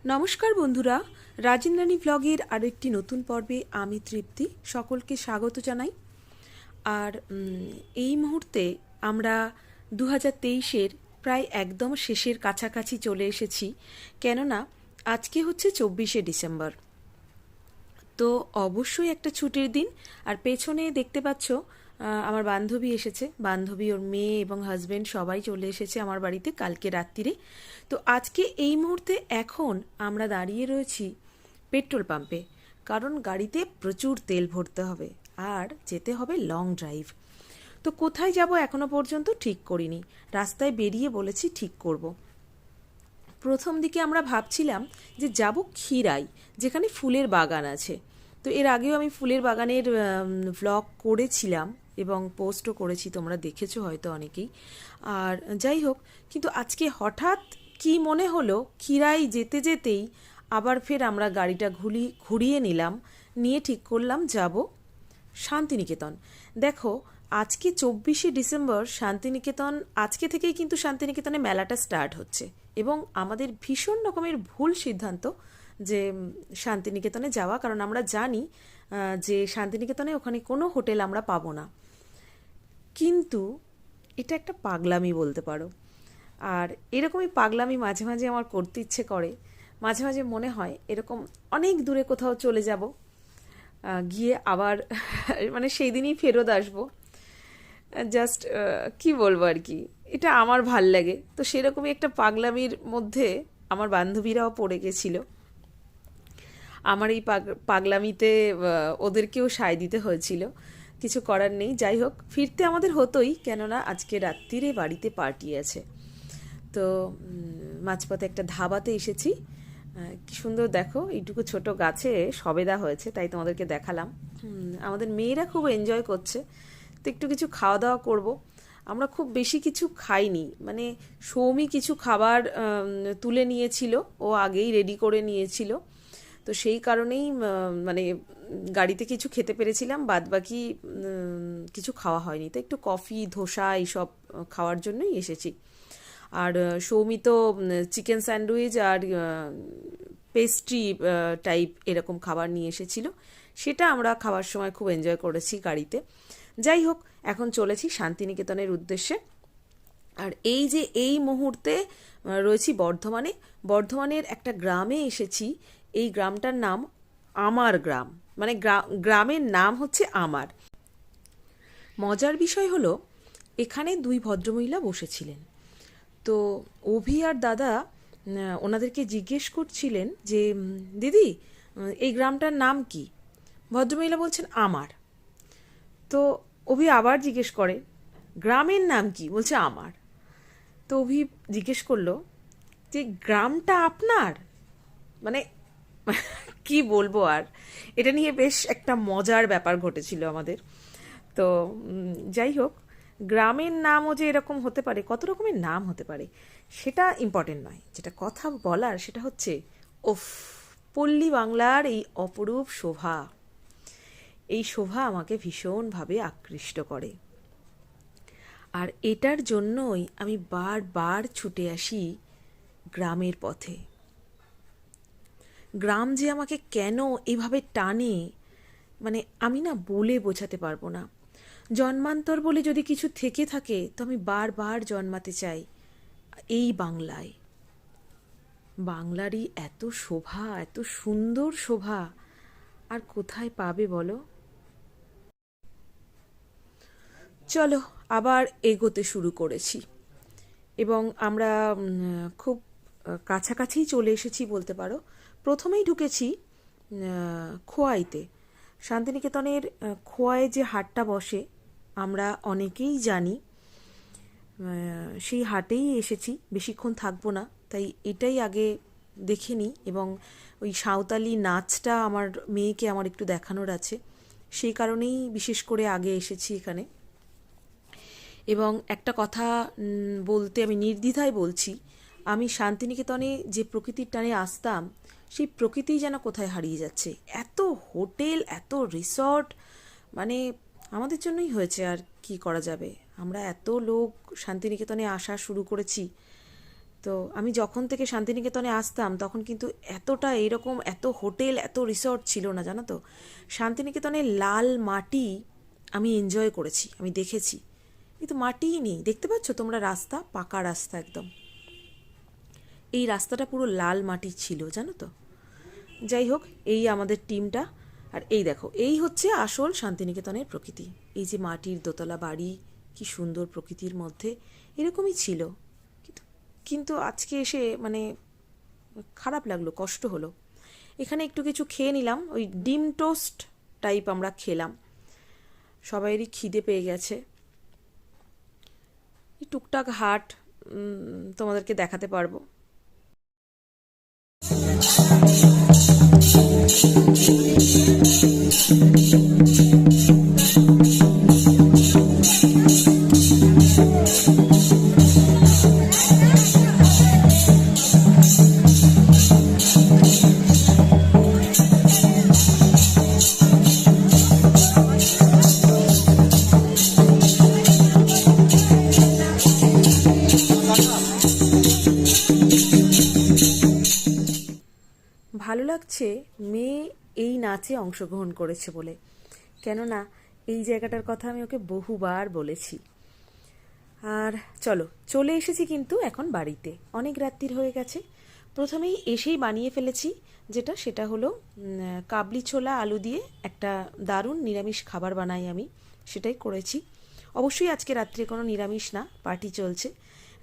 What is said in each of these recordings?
নমস্কার বন্ধুরা, রাজেন্দ্রানী ব্লগের আরেকটি নতুন পর্বে আমি তৃপ্তি সকলকে স্বাগত জানাই। আর এই মুহূর্তে আমরা 2023-এর প্রায় একদম শেষের কাছাকাছি চলে এসেছি, কেননা আজকে হচ্ছে 24শে ডিসেম্বর। তো অবশ্যই একটা ছুটির দিন। আর পেছনে দেখতে পাচ্ছ আমার বান্ধবী এসেছে, বান্ধবী, ওর মেয়ে এবং হাজব্যান্ড সবাই চলে এসেছে আমার বাড়িতে কালকে রাত্রিরে। তো আজকে এই মুহূর্তে এখন আমরা দাঁড়িয়ে রয়েছি পেট্রোল পাম্পে, কারণ গাড়িতে প্রচুর তেল ভরতে হবে আর যেতে হবে লং ড্রাইভ। তো কোথায় যাব এখনো পর্যন্ত ঠিক করিনি, রাস্তায় বেরিয়ে বলেছি ঠিক করব। প্রথম দিকে আমরা ভাবছিলাম যে যাব ক্ষীরাই, যেখানে ফুলের বাগান আছে। তো এর আগেও আমি ফুলের বাগানের ভ্লগ করেছিলাম এবং পোস্টও করেছি, তোমরা দেখেছো হয়তো অনেকেই। আর যাই হোক, কিন্তু আজকে হঠাৎ কি মনে হলো, ক্ষীরাই যেতে যেতেই আবার ফের আমরা গাড়িটা ঘুরিয়ে নিলাম, নিয়ে ঠিক করলাম যাব শান্তিনিকেতন। দেখো, আজকে 24শে ডিসেম্বর, শান্তিনিকেতন আজকে থেকেই কিন্তু শান্তিনিকেতনে মেলাটা স্টার্ট হচ্ছে এবং আমাদের ভীষণ রকমের ভুল সিদ্ধান্ত যে শান্তিনিকেতনে যাওয়া, কারণ আমরা জানি যে শান্তিনিকেতনে ওখানে কোনো হোটেল আমরা পাবো না। কিন্তু এটা একটা পাগলামি বলতে পারো। আর এরকমই পাগলামি মাঝে মাঝে আমার করতে ইচ্ছে করে। মাঝে মাঝে মনে হয় এরকম অনেক দূরে কোথাও চলে যাব, গিয়ে আবার মানে সেই দিনই ফেরত আসবো। জাস্ট কি বলবো আর কি, এটা আমার ভাল লাগে। তো সেরকমই একটা পাগলামির মধ্যে আমার বান্ধবীরাও পড়ে গেছিল। আমার এই পাগলামিতে ওদেরকেও সায় দিতে হয়েছিল, কিছু করার নেই। যাই হোক, ফিরতে আমাদের হতোই, কেননা আজকে রাত্রিরে বাড়িতে পার্টি আছে। তো মাঝপথে একটা ধাবাতে এসেছি। কি সুন্দর দেখো, এইটুকু ছোট গাছে সবেদা হয়েছে, তাই তোমাদেরকে দেখালাম। আমাদের মেয়েরা খুব এনজয় করছে। তো একটু কিছু খাওয়া দাওয়া করব। আমরা খুব বেশি কিছু খাইনি, মানে সৌমি কিছু খাবার তুলে নিয়েছিল, ও আগেই রেডি করে নিয়েছিল। তো সেই কারণেই মানে গাড়িতে কিছু খেতে পেরেছিলাম, বাদ বাকি কিছু খাওয়া হয়নি। তো একটু কফি, ধোসা এইসব খাওয়ার জন্যই এসেছি। আর সৌমি তো চিকেন স্যান্ডউইচ আর পেস্ট্রি টাইপ এরকম খাবার নিয়ে এসেছিল, সেটা আমরা খাওয়ার সময় খুব এনজয় করেছি গাড়িতে। যাই হোক, এখন চলেছি শান্তিনিকেতনের উদ্দেশ্যে। আর এই যে এই মুহূর্তে রয়েছি বর্ধমানে। বর্ধমানের একটা গ্রামে এসেছি। এই গ্রামটার নাম আমার গ্রাম, মানে গ্রামের নাম হচ্ছে আমার। মজার বিষয় হলো, এখানে দুই ভদ্রমহিলা বসেছিলেন। তো অভি আর দাদা ওনাদেরকে জিজ্ঞেস করছিলেন যে দিদি, এই গ্রামটার নাম কি? ভদ্রমহিলা বলছেন আমার। তো অভি আবার জিজ্ঞেস করে গ্রামের নাম কি? বলছে আমার। তো অভি জিজ্ঞেস করলো যে গ্রামটা আপনার, মানে কি বলবো আর, এটা নিয়ে বেশ একটা মজার ব্যাপার ঘটেছিল আমাদের। তো যাই হোক, গ্রামের নামও যে এরকম হতে পারে, কত রকমের নাম হতে পারে, সেটা ইম্পর্টেন্ট নয়। যেটা কথা বলার সেটা হচ্ছে, ওফ, পল্লী বাংলার এই অপরূপ শোভা, এই শোভা আমাকে ভীষণভাবে আকৃষ্ট করে। আর এটার জন্যই আমি বারবার ছুটে আসি গ্রামের পথে। গ্রাম যে আমাকে কেন এভাবে টানে, মানে আমি না বলে বোঝাতে পারবো না। জন্মান্তর বলে যদি কিছু থেকে থাকে, তো আমি বারবার জন্মাতে চাই এই বাংলায়। বাংলারই এত শোভা, এত সুন্দর শোভা আর কোথায় পাবে বলো? চলো, আবার এগোতে শুরু করেছি এবং আমরা খুব কাছাকাছিই চলে এসেছি বলতে পারো। প্রথমেই ঢুকেছি খোয়াইতে। শান্তিনিকেতনের খোয়াইয়ে যে হাটটা বসে আমরা অনেকেই জানি, সেই হাটেই এসেছি। বেশিক্ষণ থাকবো না, তাই এটাই আগে দেখে নিই। এবং ওই সাঁওতালি নাচটা আমার মেয়েকে আমার একটু দেখানোর আছে, সেই কারণেই বিশেষ করে আগে এসেছি এখানে। এবং একটা কথা বলতে আমি নির্দ্বিধায় বলছি, আমি শান্তিনিকেতনে যে প্রকৃতির টানে আসতাম, সেই প্রকৃতিই যেন কোথায় হারিয়ে যাচ্ছে। এত হোটেল, এত রিসর্ট, মানে আমাদের জন্যই হয়েছে, আর কি করা যাবে। আমরা এত লোক শান্তিনিকেতনে আসা শুরু করেছি, তো আমি যখন থেকে শান্তিনিকেতনে আসতাম তখন কিন্তু এতটা এরকম এত হোটেল এত রিসর্ট ছিল না, জানো তো। শান্তিনিকেতনের লাল মাটি আমি এনজয় করেছি, আমি দেখেছি। কিন্তু মাটিই নেই, দেখতে পাচ্ছ তোমরা রাস্তা, পাকা রাস্তা একদম। এই রাস্তাটা পুরো লাল মাটি ছিল, জানো তো। যাই হোক, এই আমাদের টিমটা। আর এই দেখো, এই হচ্ছে আসল শান্তিনিকেতনের প্রকৃতি। এই যে মাটির দোতলা বাড়ি, কি সুন্দর প্রকৃতির মধ্যে, এরকমই ছিল। কিন্তু কিন্তু আজকে এসে মানে খারাপ লাগলো, কষ্ট হলো। এখানে একটু কিছু খেয়ে নিলাম, ওই ডিম টোস্ট টাইপ আমরা খেলাম। সবাইয়েরই খিদে পেয়ে গেছে। এই টুকটাক হাট তোমাদেরকে দেখাতে পারবো। ভালো লাগছে মেয়ে এই নাচে অংশগ্রহণ করেছে বলে, কেননা এই জায়গাটার কথা আমি ওকে বহুবার বলেছি। আর চলো, চলে এসেছি কিন্তু এখন বাড়িতে, অনেক রাত্রির হয়ে গেছে। প্রথমেই এসেই বানিয়ে ফেলেছি সেটা হলো কাবলি ছোলা আলু দিয়ে একটা দারুণ নিরামিষ খাবার বানাই আমি, সেটাই করেছি। অবশ্যই আজকে রাত্রে কোনো নিরামিষ না, পার্টি চলছে।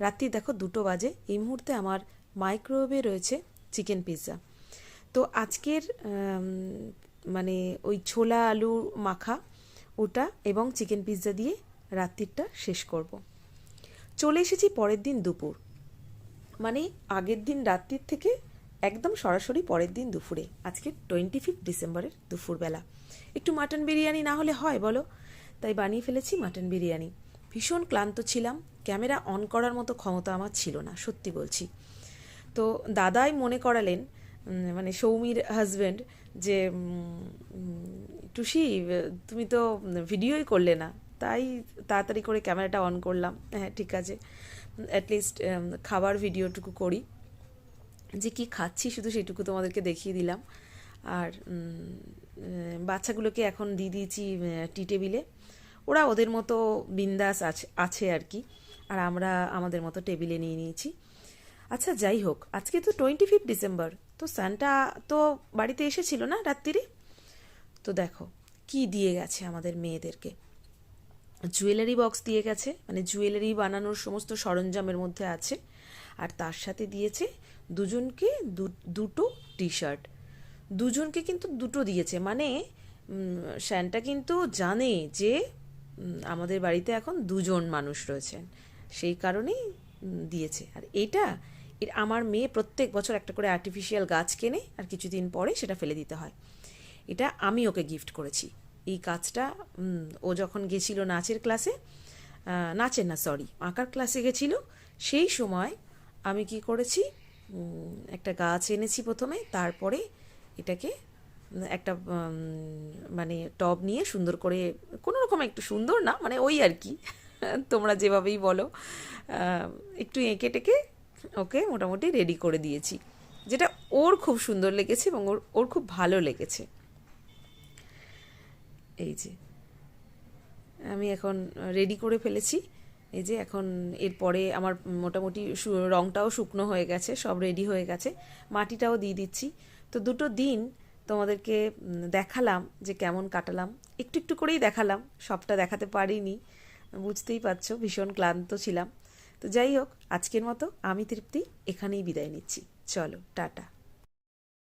রাত্রি দেখো 2টো বাজে, এই মুহূর্তে আমার মাইক্রোওয়েভে রয়েছে চিকেন পিৎজা। তো আজকের মানে ওই ছোলা আলু মাখা ওটা এবং চিকেন পিৎজা দিয়ে রাত্রিটা শেষ করব। চলে এসেছি পরের দিন দুপুর, মানে আগের দিন রাত্রির থেকে একদম সরাসরি পরের দিন দুপুরে, আজকে 25 ডিসেম্বরের দুপুরবেলা। একটু মাটন বিরিয়ানি না হলে হয় বলো, তাই বানিয়ে ফেলেছি মাটন বিরিয়ানি। ভীষণ ক্লান্ত ছিলাম, ক্যামেরা অন করার মতো ক্ষমতা আমার ছিল না, সত্যি বলছি। তো দাদাই মনে করালেন, মানে সৌমির হাজব্যান্ড, যে টুসি তুমি তো ভিডিওই করলে না, তাই তাড়াতাড়ি করে ক্যামেরাটা অন করলাম। হ্যাঁ ঠিক আছে, অ্যাটলিস্ট খাবার ভিডিওটুকু করি, যে কি খাচ্ছি শুধু সেটুকু তোমাদেরকে দেখিয়ে দিলাম। আর বাচ্চাগুলোকে এখন দিয়ে দিয়েছি টি টেবিলে, ওরা ওদের মতো বিন্দাস আছে আর কি, আর আমরা আমাদের মতো টেবিলে নিয়ে নিয়েছি। আচ্ছা যাই হোক, আজকে তো 25 ডিসেম্বর, তো সান্টা তো বাড়িতে এসেছিল না রাত্রিরে। তো দেখো কি দিয়ে গেছে আমাদের মেয়েদেরকে, জুয়েলারি বক্স দিয়ে গেছে, মানে জুয়েলারি বানানোর সমস্ত সরঞ্জামের মধ্যে আছে। আর তার সাথে দিয়েছে দুজনকে দুটো টি শার্ট, দুজনকে কিন্তু দুটো দিয়েছে। মানে স্যান্টা কিন্তু জানে যে আমাদের বাড়িতে এখন দুজন মানুষ রয়েছেন, সেই কারণেই দিয়েছে। আর আমার মেয়ে প্রত্যেক বছর একটা করে আর্টিফিশিয়াল গাছ কেনে, আর কিছুদিন পরে সেটা ফেলে দিতে হয়। এটা আমি ওকে গিফট করেছি। এই কাজটা ও যখন গেছিল নাচের ক্লাসে, নাচের না সরি আঁকার ক্লাসে গেছিল, সেই সময় আমি কি করেছি, একটা গাছ এনেছি প্রথমে, তারপরে এটাকে একটা মানে টব নিয়ে সুন্দর করে, কোনো রকম একটু সুন্দর না, মানে ওই আর কি, তোমরা যেভাবেই বলো, একটু এঁকে টেকে ওকে মোটামুটি রেডি করে দিয়েছি, যেটা ওর খুব সুন্দর লেগেছে এবং ওর খুব ভালো লেগেছে। এই যে আমি এখন রেডি করে ফেলেছি, এই যে এখন এরপরে আমার মোটামুটি রঙটাও শুকনো হয়ে গেছে, সব রেডি হয়ে গেছে, মাটিটাও দিয়ে দিচ্ছি। তো 2টো দিন তোমাদেরকে দেখালাম যে কেমন কাটালাম, একটু একটু করেই দেখালাম, সবটা দেখাতে পারিনি, বুঝতেই পারছো ভীষণ ক্লান্ত ছিলাম। তো যাই হোক, আজকের মতো আমি তৃপ্তি এখানেই বিদায় নিচ্ছি, চলো টাটা।